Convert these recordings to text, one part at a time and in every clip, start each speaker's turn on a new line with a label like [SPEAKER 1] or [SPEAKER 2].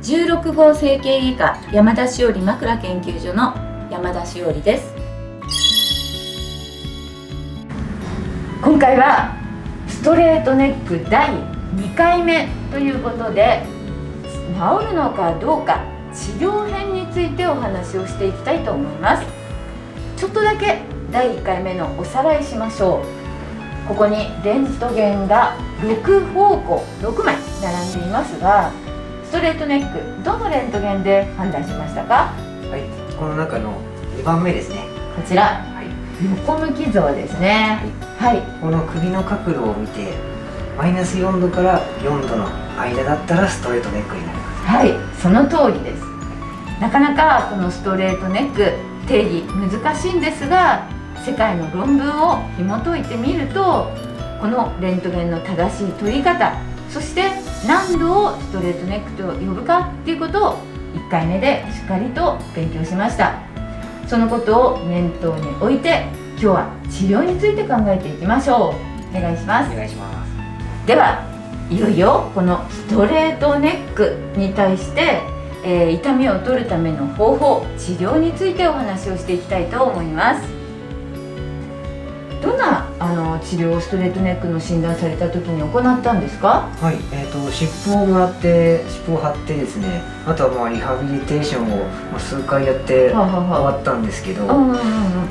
[SPEAKER 1] 16号整形外科山田しおり枕研究所の山田しおりです。今回はストレートネック第2回目ということで、治るのかどうか治療編についてお話をしていきたいと思います。ちょっとだけ第1回目のおさらいしましょう。ここにレントゲンが6方向6枚並んでいますが、ストレートネックどのレントゲンで判断しましたか？
[SPEAKER 2] はい、この中の2番目ですね。
[SPEAKER 1] こちら、
[SPEAKER 2] はい、
[SPEAKER 1] 横向き像ですね。はい、
[SPEAKER 2] この首の角度を見てマイナス4度から4度の間だったらストレートネックになります。
[SPEAKER 1] はい、その通りです。なかなかこのストレートネック定義難しいんですが、世界の論文を紐解いてみると、このレントゲンの正しい取り方、そして何度をストレートネックと呼ぶかっていうことを1回目でしっかりと勉強しました。そのことを念頭に置いて、今日は治療について考えていきましょう。お願いします。
[SPEAKER 2] お願いします。
[SPEAKER 1] では、いよいよこのストレートネックに対して、痛みを取るための方法、治療についてお話をしていきたいと思います。どんな治療をストレートネックの診断された時に行ったんですか？
[SPEAKER 2] はい、湿布をもらって湿布を貼ってですね、あとはリハビリテーションを数回やって終わったんですけど、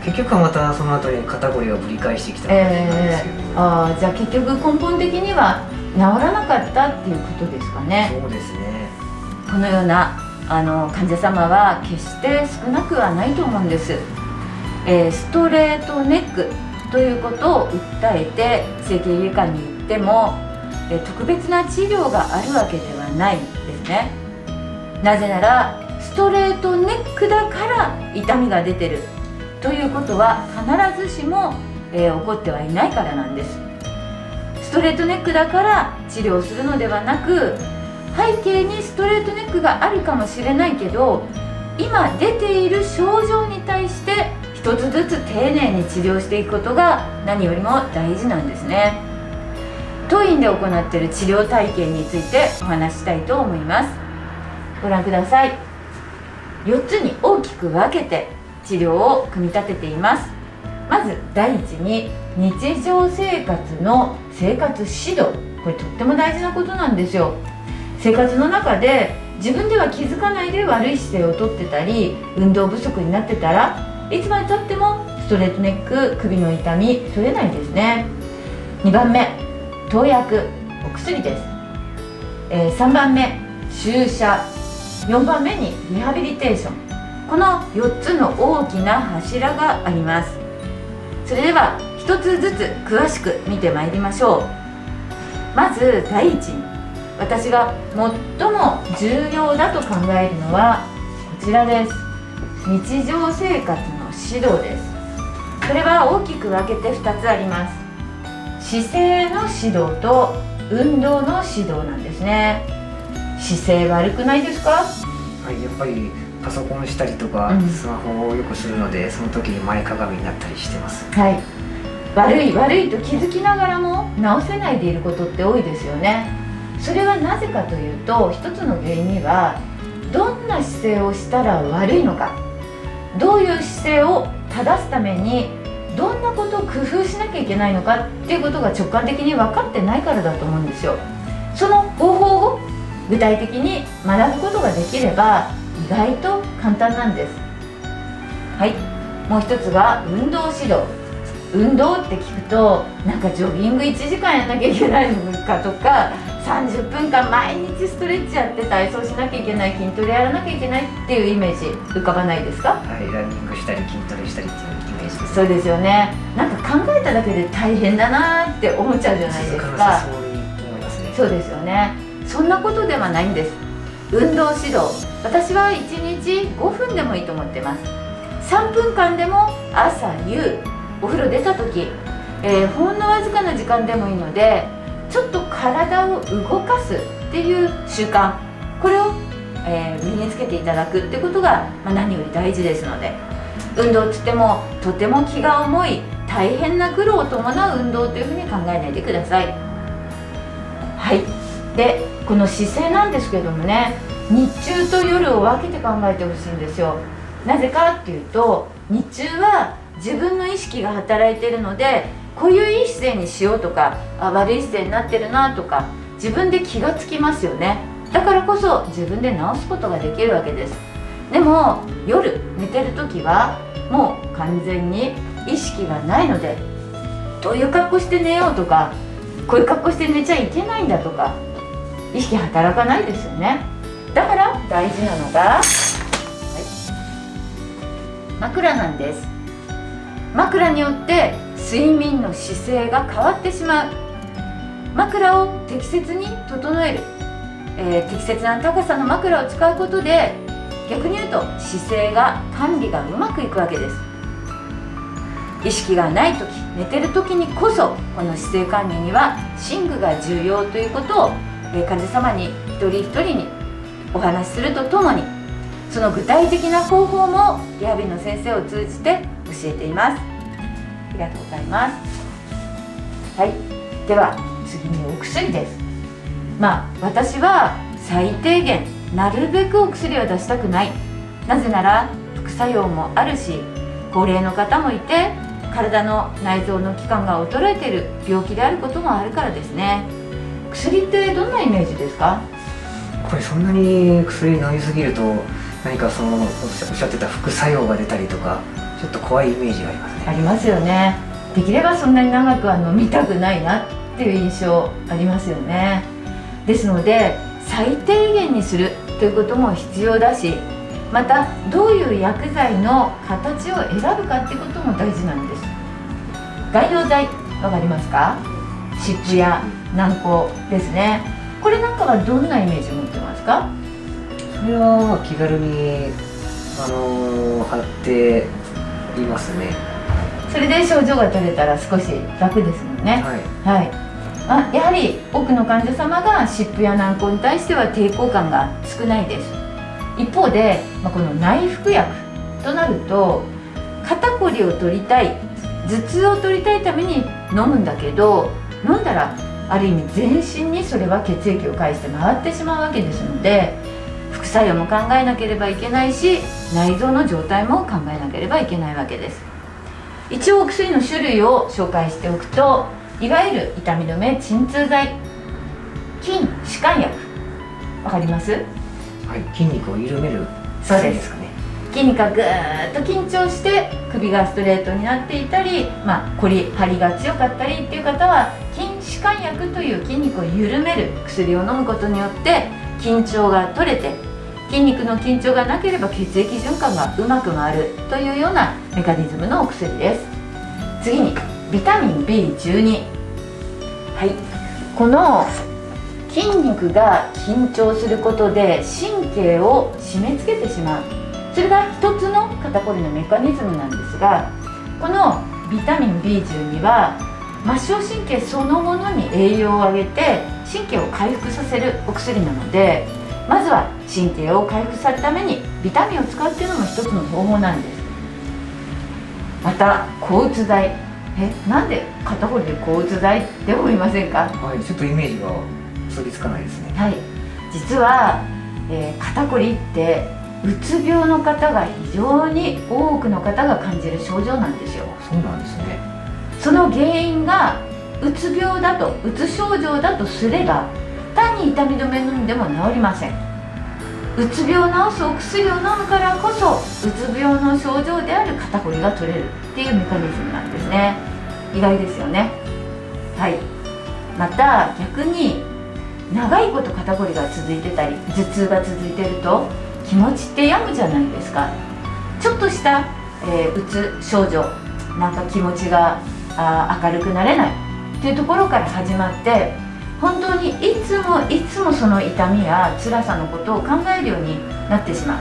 [SPEAKER 2] 結局はまたその後に肩こりがぶり返してきた感じなんですけど、
[SPEAKER 1] じゃあ結局根本的には治らなかったっていうことですかね。
[SPEAKER 2] そうですね。
[SPEAKER 1] このような患者様は決して少なくはないと思うんです。ストレートネックということを訴えて整形外科に行っても、特別な治療があるわけではないですね。なぜならストレートネックだから痛みが出てるということは必ずしも、起こってはいないからなんです。ストレートネックだから治療するのではなく、背景にストレートネックがあるかもしれないけど、今出ている症状に対して一つずつ丁寧に治療していくことが何よりも大事なんですね。当院で行っている治療体験についてお話ししたいと思います。ご覧ください。4つに大きく分けて治療を組み立てています。まず第一に日常生活の生活指導、これとっても大事なことなんですよ。生活の中で自分では気づかないで悪い姿勢をとってたり、運動不足になってたらいつまでたってもストレートネック、首の痛み取れないですね。2番目、投薬、お薬です。3番目、注射。4番目にリハビリテーション。この4つの大きな柱があります。それでは1つずつ詳しく見てまいりましょう。まず第一に、私が最も重要だと考えるのはこちらです。日常生活の指導です。それは大きく分けて2つあります。姿勢の指導と運動の指導なんですね。姿勢悪くないですか？
[SPEAKER 2] はい、やっぱりパソコンしたりとか、スマホをよくするので、その時に前かがみになったりしてます。
[SPEAKER 1] はい、悪いと気づきながらも直せないでいることって多いですよね。それはなぜかというと、一つの原因にはどんな姿勢をしたら悪いのか、どういう姿勢を正すためにどんなことを工夫しなきゃいけないのかっていうことが直感的に分かってないからだと思うんですよ。その方法を具体的に学ぶことができれば意外と簡単なんです。はい、もう一つが運動指導。運動って聞くと、なんかジョギング1時間やんなきゃいけないのかとか、30分間毎日ストレッチやって体操しなきゃいけない、筋トレやらなきゃいけないっていうイメージ浮かばないですか？
[SPEAKER 2] はい、ランニングしたり筋トレしたりっていうイメージです。
[SPEAKER 1] そうですよね。なんか考えただけで大変だなって思っちゃうじゃないですか。
[SPEAKER 2] そう思いますね。
[SPEAKER 1] そうですよね。そんなことではないんです。運動指導、私は1日5分でもいいと思ってます。3分間でも朝夕お風呂出た時、ほんのわずかな時間でもいいので、ちょっと体を動かすっていう習慣、これを、身につけていただくってことが、何より大事ですので、運動って言ってもとても気が重い大変な苦労を伴う運動というふうに考えないでください。はい、でこの姿勢なんですけどもね、日中と夜を分けて考えてほしいんですよ。なぜかっていうと、日中は自分の意識が働いているので、こういういい姿勢にしようとか、悪い姿勢になってるなとか自分で気がつきますよね。だからこそ自分で直すことができるわけです。でも夜寝てる時はもう完全に意識がないので、どういう格好して寝ようとか、こういう格好して寝ちゃいけないんだとか意識働かないですよね。だから大事なのが、枕なんです。枕によって睡眠の姿勢が変わってしまう。枕を適切に整える、適切な高さの枕を使うことで、逆に言うと姿勢が管理がうまくいくわけです。意識がない時、寝てる時にこそこの姿勢管理には寝具が重要ということを、患者様に一人一人にお話しするとともに、その具体的な方法もリハビリの先生を通じて教えています。ありがとうございます。はい、では次にお薬です。私は最低限なるべくお薬は出したくない。なぜなら副作用もあるし、高齢の方もいて体の内臓の器官が衰えている病気であることもあるからですね。薬ってどんなイメージですか？
[SPEAKER 2] これそんなに薬飲みすぎると何かおっしゃってた副作用が出たりとか、ちょっと怖いイメージがありますね。
[SPEAKER 1] ありますよね。できればそんなに長くは飲みたくないなっていう印象ありますよね。ですので最低限にするということも必要だし、またどういう薬剤の形を選ぶかっていうことも大事なんです。外用剤わかりますか？湿布や軟膏ですね。これなんかはどんなイメージを持ってますか？
[SPEAKER 2] それは気軽に貼っていますね。
[SPEAKER 1] それで症状が取れたら少し楽ですもんね。やはり多くの患者様が湿布や軟膏に対しては抵抗感が少ないです。一方で、この内服薬となると、肩こりを取りたい、頭痛を取りたいために飲むんだけど、飲んだらある意味全身にそれは血液を介して回ってしまうわけですので、副作用も考えなければいけないし、内臓の状態も考えなければいけないわけです。一応お薬の種類を紹介しておくと、いわゆる痛み止め、鎮痛剤、筋弛緩薬、わかります？
[SPEAKER 2] はい、筋肉を緩める
[SPEAKER 1] 薬ですかね。筋肉がぐーっと緊張して首がストレートになっていたり、張りが強かったりっていう方は、筋弛緩薬という筋肉を緩める薬を飲むことによって緊張が取れて、筋肉の緊張がなければ血液循環がうまく回るというようなメカニズムのお薬です。次にビタミン B12、この筋肉が緊張することで神経を締め付けてしまう、それが一つの肩こりのメカニズムなんですが、このビタミン B12 は末梢神経そのものに栄養をあげて神経を回復させるお薬なので、まずは神経を回復するためにビタミンを使うっていうのも一つの方法なんです。また抗うつ剤、なんで肩こりで抗うつ剤って思いませんか？
[SPEAKER 2] ちょっとイメージが結びつかないですね。
[SPEAKER 1] 実は、肩こりってうつ病の方が非常に多くの方が感じる症状なんですよ。
[SPEAKER 2] そうなんですね。
[SPEAKER 1] その原因がうつ病だと、うつ症状だとすれば、単に痛み止め飲んでも治りません。うつ病を治すお薬を飲むからこそ、うつ病の症状である肩こりが取れるっていうメカニズムなんですね。意外ですよね。また逆に長いこと肩こりが続いてたり頭痛が続いてると、気持ちって病むじゃないですか。ちょっとした、うつ症状、なんか気持ちが明るくなれないっていうところから始まって、本当にいつもその痛みや辛さのことを考えるようになってしまう。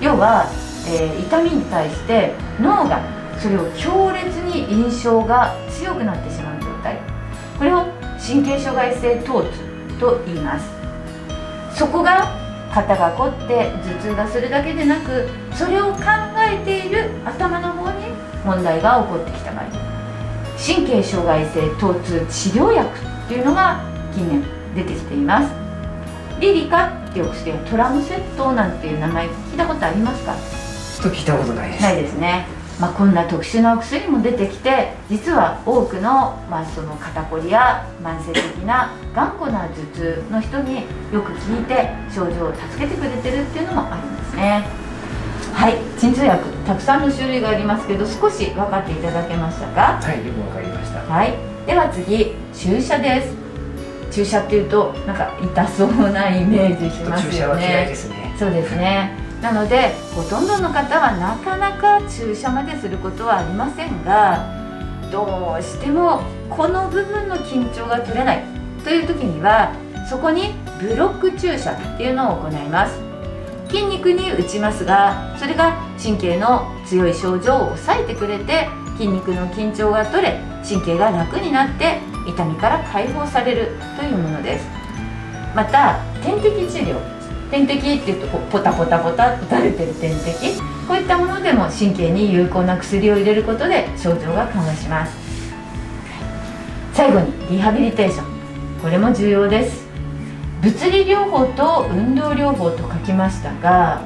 [SPEAKER 1] 要は、痛みに対して脳がそれを強烈に印象が強くなってしまう状態、これを神経障害性疼痛と言います。そこが肩が凝って頭痛がするだけでなく、それを考えている頭の方に問題が起こってきた場合、神経障害性疼痛治療薬っていうのが近年出てきています。リリカっていうお薬はトラムセットなんていう名前聞いたことありますか？
[SPEAKER 2] ちょっと聞いたことないです。
[SPEAKER 1] ないですね。こんな特殊なお薬も出てきて、実は多くの、その肩こりや慢性的な頑固な頭痛の人によく効いて症状を助けてくれてるっていうのもあるんですね。はい、鎮痛薬たくさんの種類がありますけど、少し分かっていただけましたか？
[SPEAKER 2] はい、よくわかりました。
[SPEAKER 1] はい、では次、注射です。注射っていうとなんか痛そうなイメージしますよね。
[SPEAKER 2] 注射は嫌いですね。
[SPEAKER 1] そうですね。なのでほとんどの方はなかなか注射まですることはありませんが、どうしてもこの部分の緊張が取れないという時には、そこにブロック注射っていうのを行います。筋肉に打ちますが、それが神経の強い症状を抑えてくれて、筋肉の緊張が取れ、神経が楽になって痛みから解放されるというものです。また点滴治療、点滴っていうとポタポタポタ打たれてる点滴、こういったものでも神経に有効な薬を入れることで症状が緩和します。最後にリハビリテーション、これも重要です。物理療法と運動療法と書きましたが、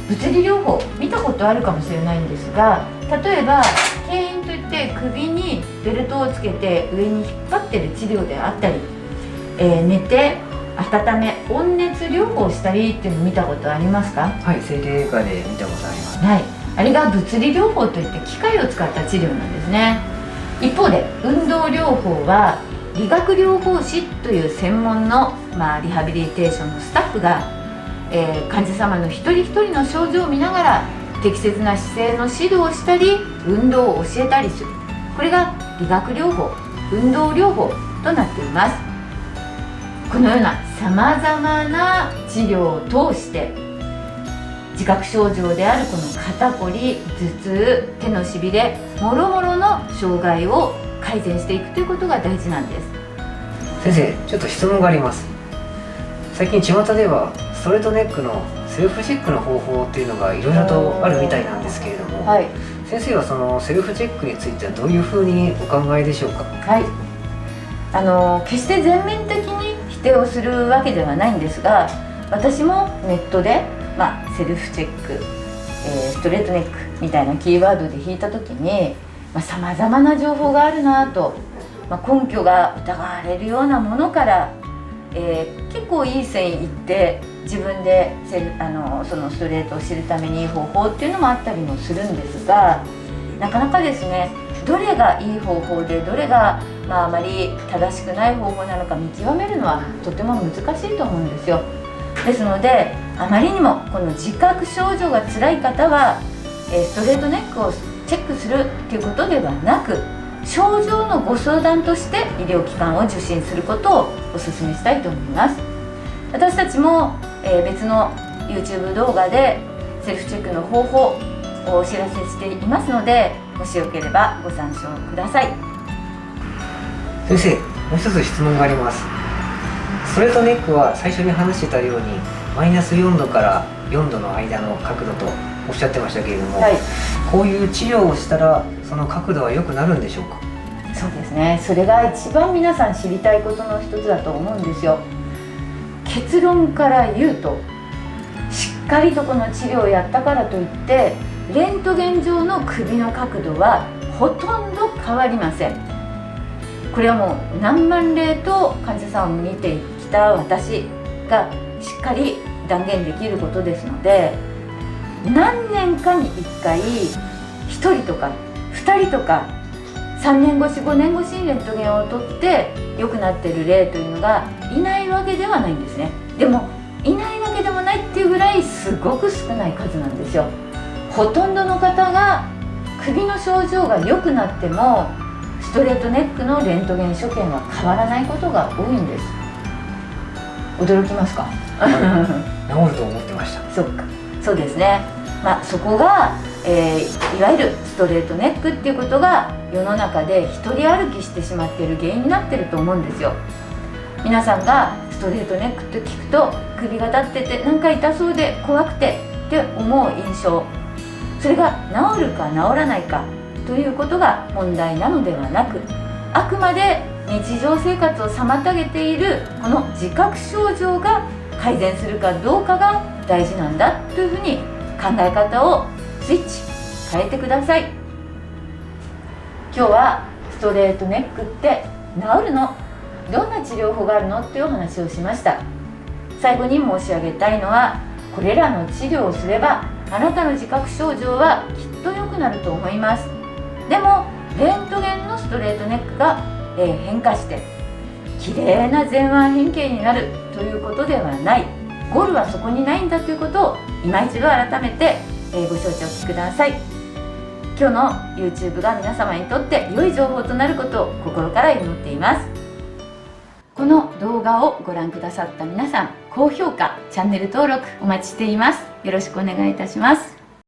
[SPEAKER 1] 物理療法見たことあるかもしれないんですが、例えば牽引といって首にベルトをつけて上に引っ張ってる治療であったり、寝て温め温熱療法をしたりっていうの見たことありますか？
[SPEAKER 2] はい、整形外科で見たことあります。
[SPEAKER 1] はい、あれが物理療法といって機械を使った治療なんですね。一方で運動療法は理学療法士という専門の、リハビリテーションのスタッフが、患者様の一人一人の症状を見ながら適切な姿勢の指導をしたり運動を教えたりする、これが理学療法、運動療法となっています。このようなさまざまな治療を通して自覚症状であるこの肩こり、頭痛、手のしびれ、もろもろの障害を改善していくということが大事なんです。
[SPEAKER 2] 先生、ちょっと質問があります。最近巷ではストレートネックのセルフチェックの方法っていうのがいろいろとあるみたいなんですけれども、
[SPEAKER 1] はい、
[SPEAKER 2] 先生はそのセルフチェックについてはどういうふうにお考えでしょうか？
[SPEAKER 1] はい、決して全面的に否定をするわけではないんですが、私もネットで、セルフチェック、ストレートネックみたいなキーワードで引いた時にさまざまな情報があるなと、根拠が疑われるようなものから、結構いい線いって自分でそのストレートを知るためにいい方法っていうのもあったりもするんですが、なかなかですね、どれがいい方法でどれが、あまり正しくない方法なのか見極めるのはとても難しいと思うんですよ。ですので、あまりにもこの自覚症状が辛い方は、ストレートネックをチェックするということではなく、症状のご相談として医療機関を受診することをお勧めしたいと思います。私たちも、別の YouTube 動画でセルフチェックの方法をお知らせしていますので、もしよければご参照ください。
[SPEAKER 2] 先生、もう一つ質問があります。ストレートネックは最初に話してたようにマイナス4度から4度の間の角度とおっしゃってましたけれども、こういう治療をしたらその角度は良くなるんでしょうか？
[SPEAKER 1] そうですね、それが一番皆さん知りたいことの一つだと思うんですよ。結論から言うと、しっかりとこの治療をやったからといってレントゲン上の首の角度はほとんど変わりません。これはもう何万例と患者さんを見てきた私がしっかり断言できることですので、何年かに1回1人とか2人とか3年越し5年越しにレントゲンを取って良くなっている例というのがいないわけではないんですね。でもいないわけでもないっていうぐらいすごく少ない数なんですよ。ほとんどの方が首の症状が良くなってもストレートネックのレントゲン所見は変わらないことが多いんです。驚きますか？
[SPEAKER 2] 治ると思ってました。
[SPEAKER 1] そうか、そうですね。そこが、いわゆるストレートネックっていうことが世の中で一人歩きしてしまっている原因になっていると思うんですよ。皆さんがストレートネックって聞くと首が立っててなんか痛そうで怖くてって思う印象、それが治るか治らないかということが問題なのではなく、あくまで日常生活を妨げているこの自覚症状が改善するかどうかが大事なんだというふうに考え方をスイッチ変えてください。今日はストレートネックって治るの？どんな治療法があるのっていうお話をしました。最後に申し上げたいのは、これらの治療をすればあなたの自覚症状はきっと良くなると思います。でもレントゲンのストレートネックが、変化して綺麗な前腕変形になるということではない。ゴールはそこにないんだということを今一度改めて、ご承知ください。今日の YouTube が皆様にとって良い情報となることを心から祈っています。この動画をご覧くださった皆さん、高評価、チャンネル登録お待ちしています。よろしくお願いいたします。